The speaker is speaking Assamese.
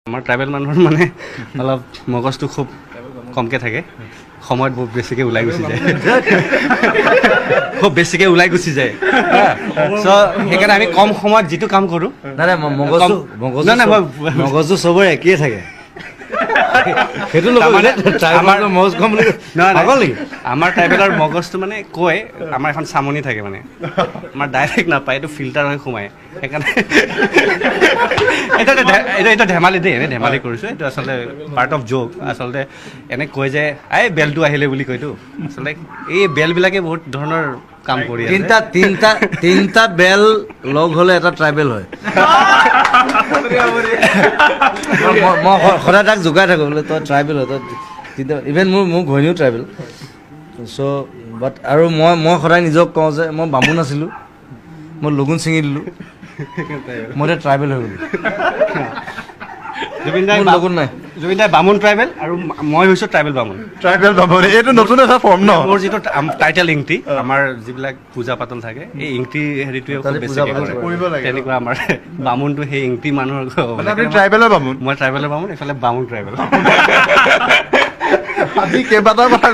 আমাৰ ট্ৰাইবেল মানুহৰ মানে অলপ মগজটো খুব কমকৈ থাকে, সময়ত বহুত বেছিকৈ ওলাই গুচি যায়, খুব বেছিকৈ ওলাই গুচি যায়। চ' সেইকাৰণে আমি কম সময়ত যিটো কাম কৰোঁ, নাই মগজু চবৰে একেই থাকে। সেইটো মগজ কম বুলি আমাৰ ট্ৰাইবেলৰ মগজটো মানে কয়, আমাৰ এখন চামনি থাকে মানে, আমাৰ ডাইৰেক্ট নাপায়, এইটো ফিল্টাৰ হৈ সোমায়। সেইকাৰণে এইটো ধেমালি দেই, এনেই ধেমালি কৰিছোঁ, এইটো আচলতে পাৰ্ট অফ জ'ক। আচলতে এনে কয় যে এই বেলটো আহিলে বুলি কয়তো, আচলতে এই বেলবিলাকে বহুত ধৰণৰ কাম কৰি আছে। তিনিটা বেল লগ হ'লে এটা ট্ৰাইবেল হয়। মই সদায় তাক জোকাই থাকোঁ, বোলে তই ট্ৰাইবেল হয়, তই ইভেন মোৰ ঘৈণীও ট্ৰাইবেল। চ' বাট আৰু মই সদায় নিজক কওঁ যে মই বামুণ আছিলোঁ, মই লগুণ ছিঙি দিলোঁ, মই এতিয়া ট্ৰাইবেল হৈ গ'লোঁ। জুবিন দাই বামুণ ট্ৰাইবেল আৰু মই হৈছোঁ ট্ৰাইবেল বামুণ। এইটো নতুন এটা ফৰ্ম ন? মোৰ যিটো টাইটেল ইংটি, আমাৰ যিবিলাক পূজা পাতল থাকে, এই ইংটি হেৰিটোৱে খুব বেছিকৈ কৰে। তেনেকুৱা আমাৰ বামুণটো সেই ইংটি মানুহৰ। ট্ৰাইবেলৰ বামুণ? মই ট্ৰাইবেলৰ বামুণ, এইফালে বামুণ ট্ৰাইবেল। আজি কেইবাটাৰ কথা